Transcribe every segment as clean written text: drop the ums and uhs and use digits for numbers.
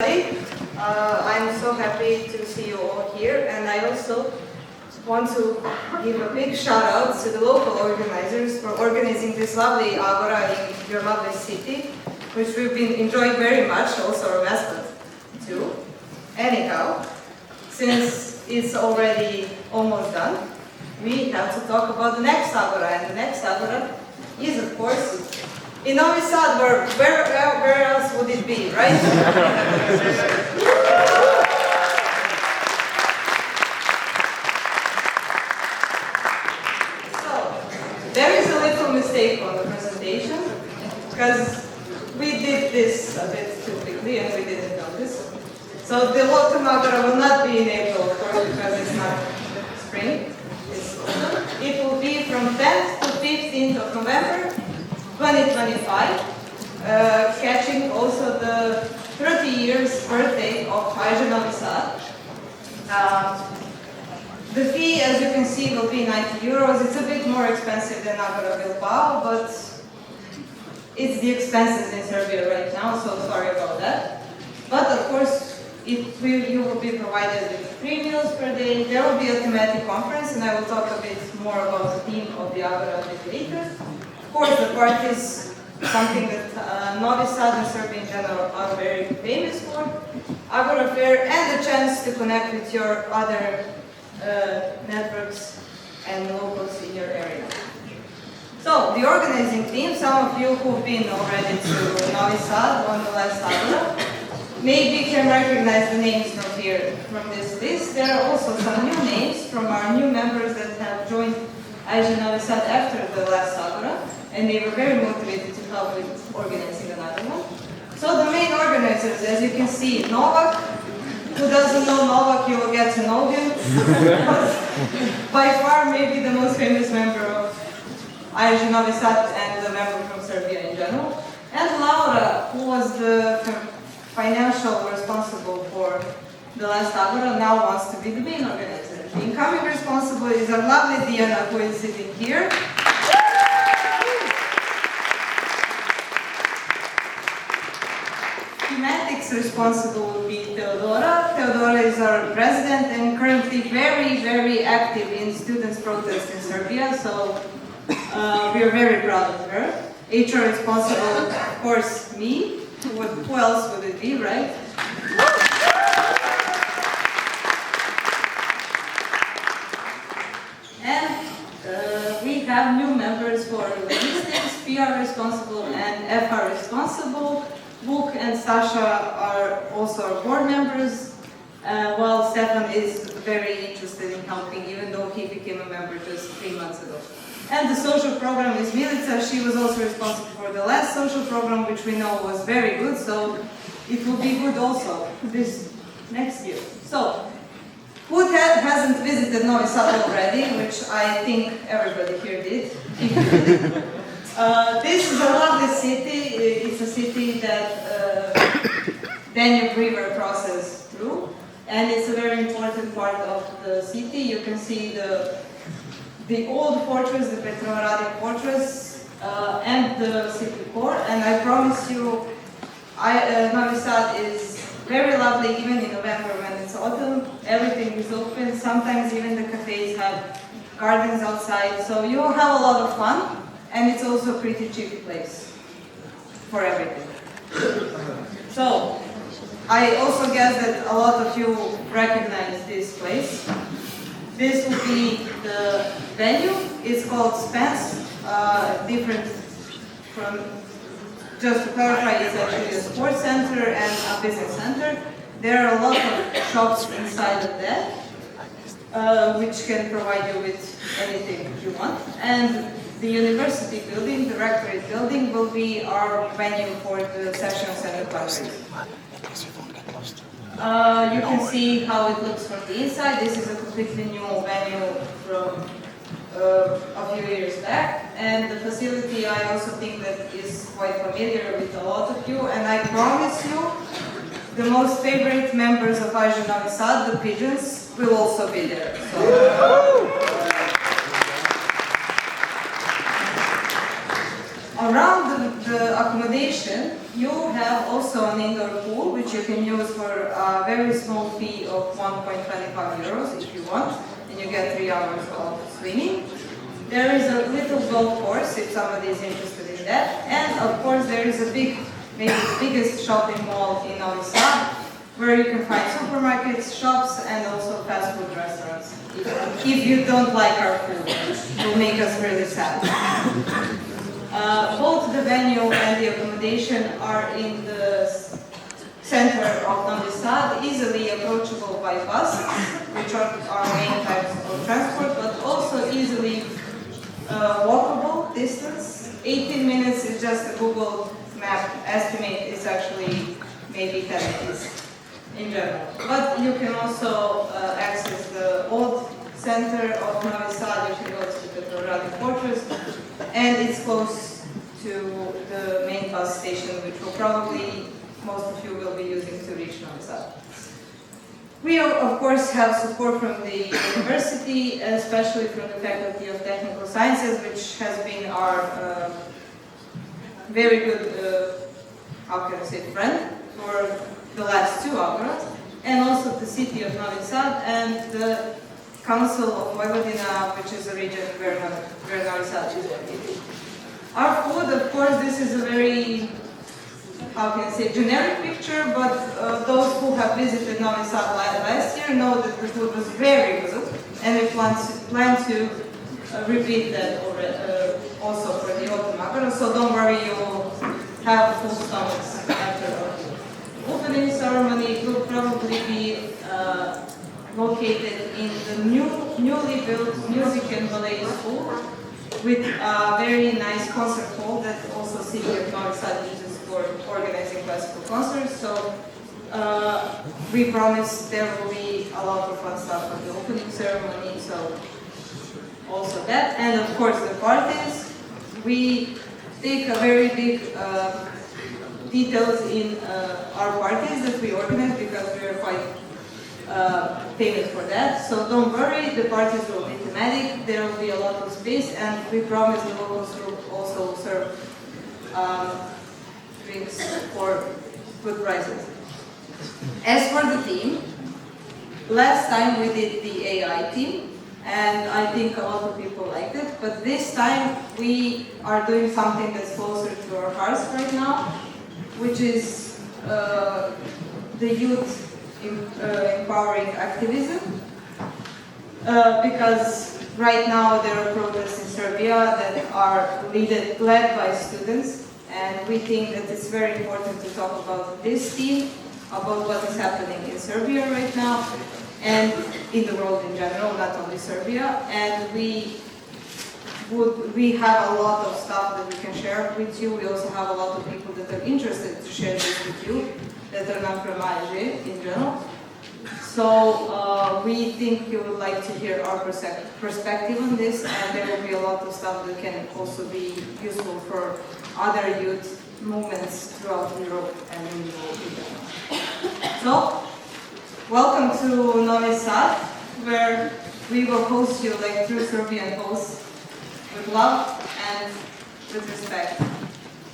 I'm so happy to see you all here, and I also want to give a big shout out to the local organizers for organizing this lovely Agora in your lovely city, which we've been enjoying very much, also our mascot too. Anyhow, since it's already almost done, we have to talk about the next Agora, and the next Agora is, of course, in Novi Sad, where else would it be, right? So, there is a little mistake on the presentation, because we did this a bit too quickly and we didn't notice. So the Autumn Agora will not be in April, of course, because it's not spring, it's autumn. It will be from 10th to 15th of November, 2025, catching also the 30 years birthday of AEGEE Novi Sad. The fee, as you can see, will be 90 euros. It's a bit more expensive than Agora Bilbao, but it's the expenses in Serbia right now, so sorry about that. But of course, you will be provided with 3 meals per day. There will be a thematic conference, and I will talk a bit more about the theme of the Agora a bit later. Of course, the park is something that Novi Sad and Serbia in general are very famous for. Agora Fair and the chance to connect with your other networks and locals in your area. So, the organizing team, some of you who've been already to Novi Sad on the last Agora, maybe can recognize the names from here, from this list. There are also some new names from our new members that have joined AEGEE Novi Sad after the last Agora, and they were very motivated to help with organizing another one. So the main organizers, as you can see, Novak. Who doesn't know Novak, you will get to know him. By far, maybe the most famous member of AEGEE Novi Sad and the member from Serbia in general. And Laura, who was the financial responsible for the last Agora, now wants to be the main organizer. The incoming responsible is our lovely Diana, who is sitting here. Thematics responsible will be Teodora. Teodora is our president and currently very, very active in students' protests in Serbia, so we are very proud of her. HR responsible, of course, me. Who else would it be, right? And we have new members for logistics, PR responsible and FR responsible. Vuk and Sasha are also our board members, while Stefan is very interested in helping, even though he became a member just 3 months ago. And the social program is Milica. She was also responsible for the last social program, which we know was very good, so it will be good also this next year. So, who hasn't visited Novi Sad already, which I think everybody here did. This is a lovely city. It's a city that Danube River crosses through, and it's a very important part of the city. You can see the old fortress, the Petrovaradin fortress, and the city core. And I promise you, Novi Sad is very lovely even in November when it's autumn. Everything is open. Sometimes even the cafes have gardens outside, so you will have a lot of fun. And it's also a pretty cheap place for everything. So, I also guess that a lot of you recognize this place. This will be the venue. It's called Spence. Different from, just to clarify, it's actually a sports center and a business center. There are a lot of shops inside of that, which can provide you with anything you want. And the university building, the rectorate building, will be our venue for the sessions and the parties. You can see how it looks from the inside. This is a completely new venue from a few years back. And the facility, I also think that is quite familiar with a lot of you. And I promise you, the most favorite members of AEGEE Novi Sad, the pigeons, will also be there. So. Around the accommodation, you have also an indoor pool, which you can use for a very small fee of 1.25 euros if you want, and you get 3 hours of swimming. There is a little golf course if somebody is interested in that, and of course there is a big, maybe the biggest shopping mall in Novi Sad, where you can find supermarkets, shops, and also fast food restaurants. If you don't like our food, it will make us really sad. Both the venue and the accommodation are in the center of Novi Sad, easily approachable by bus, which are our main types of transport, but also easily walkable distance. 18 minutes is just a Google map estimate. It's actually maybe 10 minutes in general. But you can also access the old center of Novi Sad. You can go to the Catedralic Fortress, and it's close to the main bus station, which will probably most of you will be using to reach Novi Sad. We of course have support from the university, especially from the Faculty of Technical Sciences, which has been our very good, how can I say, friend for the last 2 Agoras, and also the city of Novi Sad and the Council of Vojvodina, which is a region where Novi Sad is located. Our food, of course, this is a very, how can I say, generic picture, but those who have visited Novi Sad last year know that the food was very good, and we plan to repeat that also for the autumn Agora, so don't worry, you will have full stomachs after the opening ceremony. It will probably be located in the newly built music and ballet school with a very nice concert hall that also City of Novi Sad uses for organizing classical concerts. So we promise there will be a lot of fun stuff at the opening ceremony. So also that, and of course the parties. We take a very big details in our parties that we organize because we are quite famous for that. So don't worry, the parties will be thematic, there will be a lot of space, and we promise the locals will also serve drinks for good prices. As for the theme, last time we did the AI theme, and I think a lot of people liked it, but this time we are doing something that's closer to our hearts right now, which is the youth empowering activism, because right now there are protests in Serbia that are led by students, and we think that it's very important to talk about this theme, about what is happening in Serbia right now, and in the world in general, not only Serbia. And we have a lot of stuff that we can share with you. We also have a lot of people that are interested to share this with you, that are not from AEGEE in general. So we think you would like to hear our perspective on this, and there will be a lot of stuff that can also be useful for other youth movements throughout Europe and in the world in general. So, welcome to Novi Sad, where we will host you like true Serbian hosts, with love and with respect.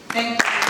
Thank you.